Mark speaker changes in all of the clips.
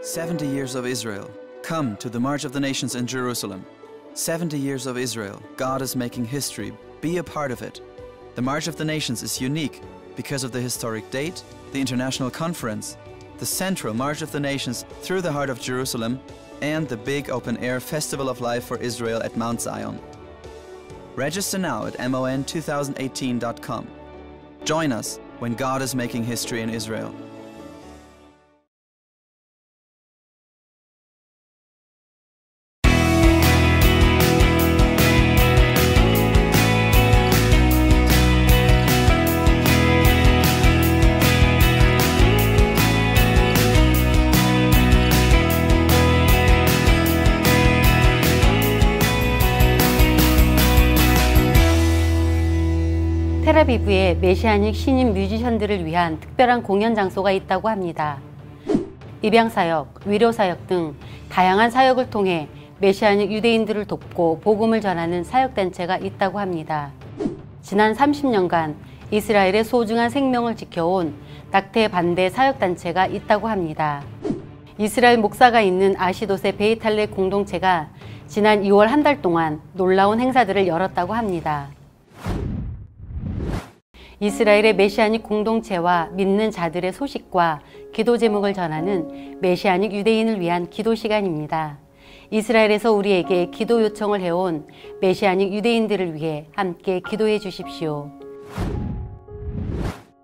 Speaker 1: 70 years of Israel. Come to the March of the Nations in Jerusalem. 70 years of Israel. God is making history. Be a part of it. The March of the Nations is unique because of the historic date, the international conference, the central March of the Nations through the heart of Jerusalem, and the big open-air Festival of Life for Israel at Mount Zion. Register now at mon2018.com. Join us when God is making history in Israel.
Speaker 2: 텔아비브에 메시아닉 신인 뮤지션들을 위한 특별한 공연 장소가 있다고 합니다. 입양사역, 위로사역 등 다양한 사역을 통해 메시아닉 유대인들을 돕고 복음을 전하는 사역단체가 있다고 합니다. 지난 30년간 이스라엘의 소중한 생명을 지켜온 낙태 반대 사역단체가 있다고 합니다. 이스라엘 목사가 있는 아시돗의 베이탈레 공동체가 지난 2월 한 달 동안 놀라운 행사들을 열었다고 합니다. 이스라엘의 메시아닉 공동체와 믿는 자들의 소식과 기도 제목을 전하는 메시아닉 유대인을 위한 기도 시간입니다. 이스라엘에서 우리에게 기도 요청을 해온 메시아닉 유대인들을 위해 함께 기도해 주십시오.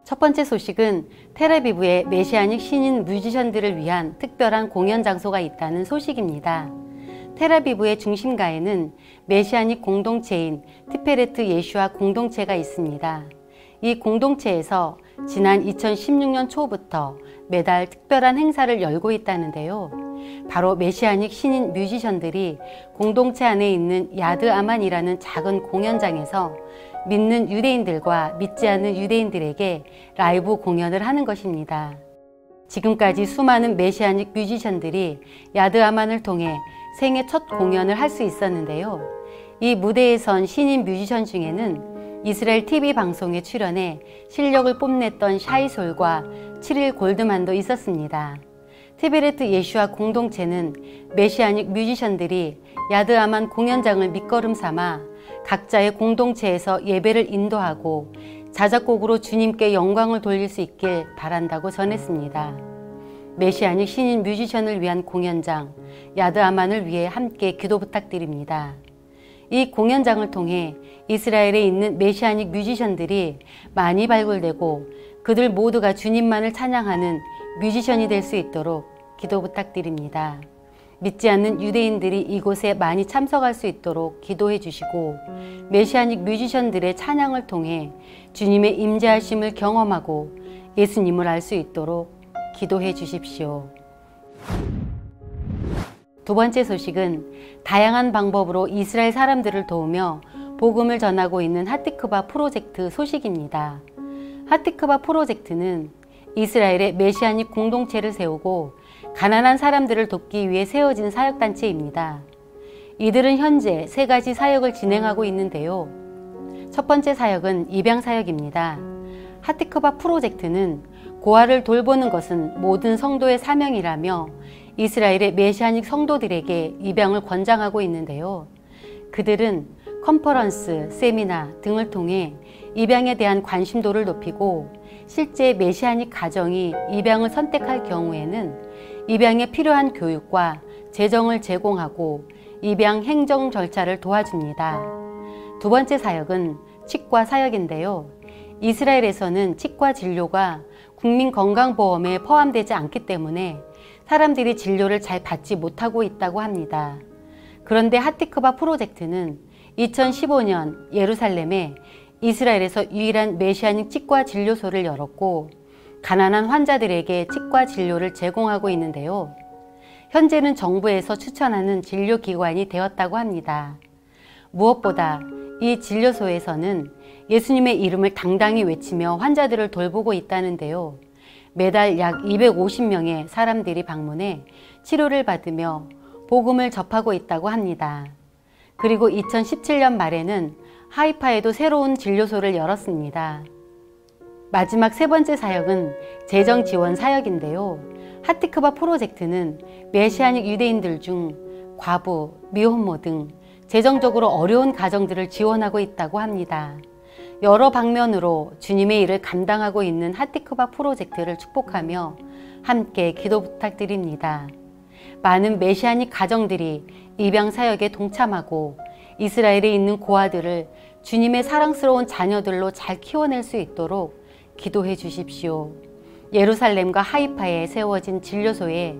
Speaker 2: 첫 번째 소식은 텔아비브에 메시아닉 신인 뮤지션들을 위한 특별한 공연 장소가 있다는 소식입니다. 텔아비브의 중심가에는 메시아닉 공동체인 티페레트 예슈아 공동체가 있습니다. 이 공동체에서 지난 2016년 초부터 매달 특별한 행사를 열고 있다는데요. 바로 메시아닉 신인 뮤지션들이 공동체 안에 있는 야드 아만이라는 작은 공연장에서 믿는 유대인들과 믿지 않는 유대인들에게 라이브 공연을 하는 것입니다. 지금까지 수많은 메시아닉 뮤지션들이 야드 아만을 통해 생애 첫 공연을 할 수 있었는데요. 이 무대에 선 신인 뮤지션 중에는 이스라엘 TV 방송에 출연해 실력을 뽐냈던 샤이솔과 7일 골드만도 있었습니다. 티베레트 예슈아 공동체는 메시아닉 뮤지션들이 야드 아만 공연장을 밑거름 삼아 각자의 공동체에서 예배를 인도하고 자작곡으로 주님께 영광을 돌릴 수 있길 바란다고 전했습니다. 메시아닉 신인 뮤지션을 위한 공연장 야드 아만을 위해 함께 기도 부탁드립니다. 이 공연장을 통해 이스라엘에 있는 메시아닉 뮤지션들이 많이 발굴되고 그들 모두가 주님만을 찬양하는 뮤지션이 될 수 있도록 기도 부탁드립니다. 믿지 않는 유대인들이 이곳에 많이 참석할 수 있도록 기도해 주시고 메시아닉 뮤지션들의 찬양을 통해 주님의 임재하심을 경험하고 예수님을 알 수 있도록 기도해 주십시오. 두 번째 소식은 다양한 방법으로 이스라엘 사람들을 도우며 복음을 전하고 있는 하티크바 프로젝트 소식입니다. 하티크바 프로젝트는 이스라엘의 메시아닉 공동체를 세우고 가난한 사람들을 돕기 위해 세워진 사역단체입니다. 이들은 현재 3가지 사역을 진행하고 있는데요. 첫 번째 사역은 입양사역입니다. 하티크바 프로젝트는 고아를 돌보는 것은 모든 성도의 사명이라며 이스라엘의 메시아닉 성도들에게 입양을 권장하고 있는데요. 그들은 컨퍼런스, 세미나 등을 통해 입양에 대한 관심도를 높이고 실제 메시아닉 가정이 입양을 선택할 경우에는 입양에 필요한 교육과 재정을 제공하고 입양 행정 절차를 도와줍니다. 두 번째 사역은 치과 사역인데요. 이스라엘에서는 치과 진료가 국민건강보험에 포함되지 않기 때문에 사람들이 진료를 잘 받지 못하고 있다고 합니다. 그런데 하티크바 프로젝트는 2015년 예루살렘에 이스라엘에서 유일한 메시아닉 치과 진료소를 열었고 가난한 환자들에게 치과 진료를 제공하고 있는데요. 현재는 정부에서 추천하는 진료기관이 되었다고 합니다. 무엇보다 이 진료소에서는 예수님의 이름을 당당히 외치며 환자들을 돌보고 있다는데요. 매달 약 250명의 사람들이 방문해 치료를 받으며 복음을 접하고 있다고 합니다. 그리고 2017년 말에는 하이파에도 새로운 진료소를 열었습니다. 마지막 세 번째 사역은 재정 지원 사역인데요. 하티크바 프로젝트는 메시아닉 유대인들 중 과부, 미혼모 등 재정적으로 어려운 가정들을 지원하고 있다고 합니다. 여러 방면으로 주님의 일을 감당하고 있는 하티크바 프로젝트를 축복하며 함께 기도 부탁드립니다. 많은 메시아닉 가정들이 입양 사역에 동참하고 이스라엘에 있는 고아들을 주님의 사랑스러운 자녀들로 잘 키워낼 수 있도록 기도해 주십시오. 예루살렘과 하이파에 세워진 진료소에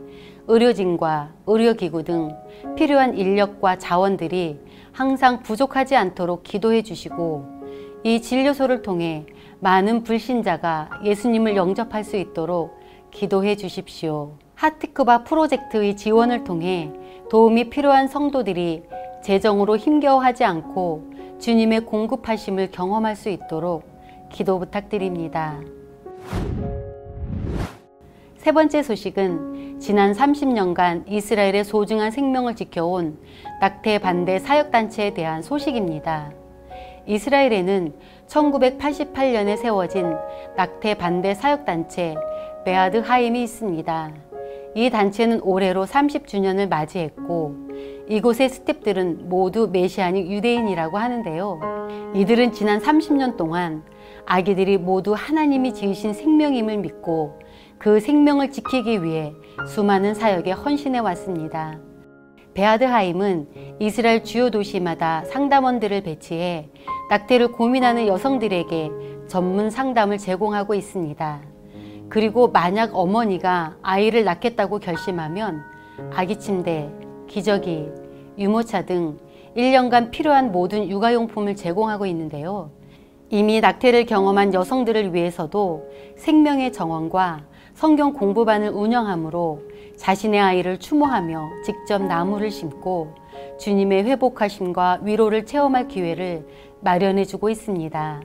Speaker 2: 의료진과 의료기구 등 필요한 인력과 자원들이 항상 부족하지 않도록 기도해 주시고 이 진료소를 통해 많은 불신자가 예수님을 영접할 수 있도록 기도해 주십시오. 하티크바 프로젝트의 지원을 통해 도움이 필요한 성도들이 재정으로 힘겨워하지 않고 주님의 공급하심을 경험할 수 있도록 기도 부탁드립니다. 세 번째 소식은 지난 30년간 이스라엘의 소중한 생명을 지켜온 낙태 반대 사역단체에 대한 소식입니다. 이스라엘에는 1988년에 세워진 낙태 반대 사역단체 베아드 하임이 있습니다. 이 단체는 올해로 30주년을 맞이했고 이곳의 스태프들은 모두 메시아닉 유대인이라고 하는데요. 이들은 지난 30년 동안 아기들이 모두 하나님이 지으신 생명임을 믿고 그 생명을 지키기 위해 수많은 사역에 헌신해 왔습니다. 베아드 하임은 이스라엘 주요 도시마다 상담원들을 배치해 낙태를 고민하는 여성들에게 전문 상담을 제공하고 있습니다. 그리고 만약 어머니가 아이를 낳겠다고 결심하면 아기 침대, 기저귀, 유모차 등 1년간 필요한 모든 육아용품을 제공하고 있는데요. 이미 낙태를 경험한 여성들을 위해서도 생명의 정원과 성경 공부반을 운영하므로 자신의 아이를 추모하며 직접 나무를 심고 주님의 회복하심과 위로를 체험할 기회를 마련해 주고 있습니다.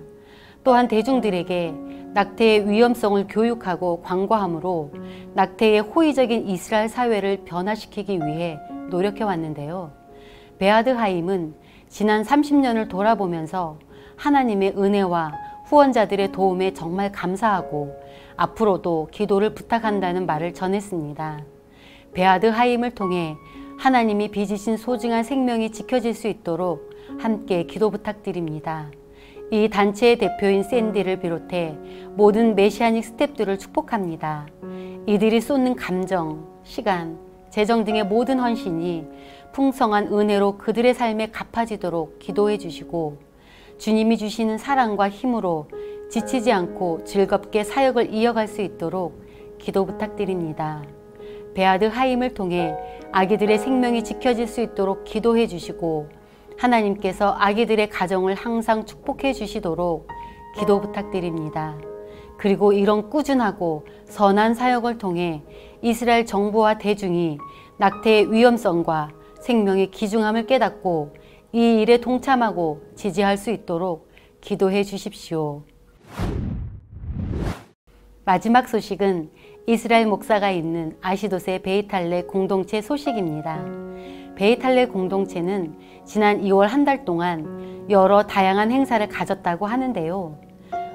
Speaker 2: 또한 대중들에게 낙태의 위험성을 교육하고 광고함으로 낙태의 호의적인 이스라엘 사회를 변화시키기 위해 노력해 왔는데요. 베아드 하임은 지난 30년을 돌아보면서 하나님의 은혜와 후원자들의 도움에 정말 감사하고 앞으로도 기도를 부탁한다는 말을 전했습니다. 베아드 하임을 통해 하나님이 빚으신 소중한 생명이 지켜질 수 있도록 함께 기도 부탁드립니다. 이 단체의 대표인 샌디를 비롯해 모든 메시아닉 스태프들을 축복합니다. 이들이 쏟는 감정, 시간, 재정 등의 모든 헌신이 풍성한 은혜로 그들의 삶에 갚아지도록 기도해 주시고 주님이 주시는 사랑과 힘으로 지치지 않고 즐겁게 사역을 이어갈 수 있도록 기도 부탁드립니다. 베아드 하임을 통해 아기들의 생명이 지켜질 수 있도록 기도해 주시고 하나님께서 아기들의 가정을 항상 축복해 주시도록 기도 부탁드립니다. 그리고 이런 꾸준하고 선한 사역을 통해 이스라엘 정부와 대중이 낙태의 위험성과 생명의 귀중함을 깨닫고 이 일에 동참하고 지지할 수 있도록 기도해 주십시오. 마지막 소식은 이스라엘 목사가 있는 아시도세 베이탈레 공동체 소식입니다. 베이탈레 공동체는 지난 2월 한 달 동안 여러 다양한 행사를 가졌다고 하는데요.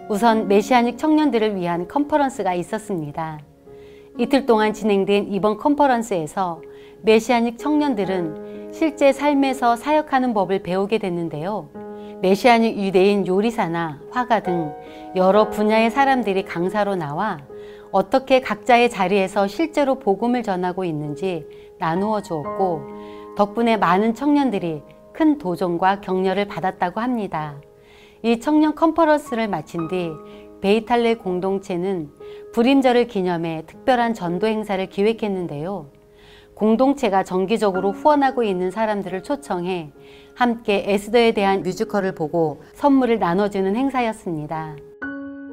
Speaker 2: 우선 메시아닉 청년들을 위한 컨퍼런스가 있었습니다. 이틀 동안 진행된 이번 컨퍼런스에서 메시아닉 청년들은 실제 삶에서 사역하는 법을 배우게 됐는데요. 메시아닉 유대인 요리사나 화가 등 여러 분야의 사람들이 강사로 나와 어떻게 각자의 자리에서 실제로 복음을 전하고 있는지 나누어 주었고 덕분에 많은 청년들이 큰 도전과 격려를 받았다고 합니다. 이 청년 컨퍼런스를 마친 뒤 베이탈레 공동체는 불임절을 기념해 특별한 전도 행사를 기획했는데요. 공동체가 정기적으로 후원하고 있는 사람들을 초청해 함께 에스더에 대한 뮤지컬을 보고 선물을 나눠주는 행사였습니다.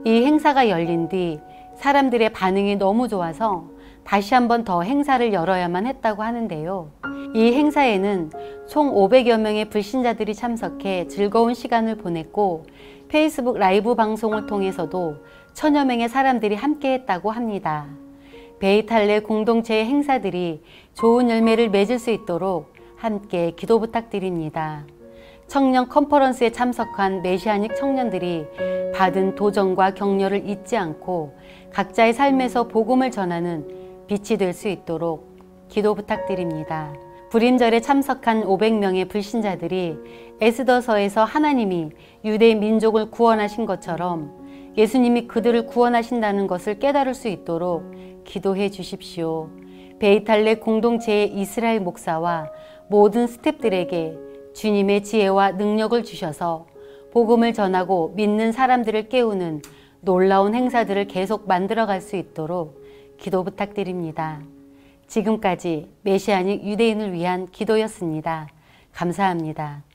Speaker 2: 이 행사가 열린 뒤 사람들의 반응이 너무 좋아서 다시 한 번 더 행사를 열어야만 했다고 하는데요. 이 행사에는 총 500여 명의 불신자들이 참석해 즐거운 시간을 보냈고 페이스북 라이브 방송을 통해서도 1000여 명의 사람들이 함께 했다고 합니다. 베이탈레 공동체의 행사들이 좋은 열매를 맺을 수 있도록 함께 기도 부탁드립니다. 청년 컨퍼런스에 참석한 메시아닉 청년들이 받은 도전과 격려를 잊지 않고 각자의 삶에서 복음을 전하는 빛이 될 수 있도록 기도 부탁드립니다. 불임절에 참석한 500명의 불신자들이 에스더서에서 하나님이 유대 민족을 구원하신 것처럼 예수님이 그들을 구원하신다는 것을 깨달을 수 있도록 기도해 주십시오. 베이탈레 공동체의 이스라엘 목사와 모든 스태프들에게 주님의 지혜와 능력을 주셔서 복음을 전하고 믿는 사람들을 깨우는 놀라운 행사들을 계속 만들어갈 수 있도록 기도 부탁드립니다. 지금까지 메시아닉 유대인을 위한 기도였습니다. 감사합니다.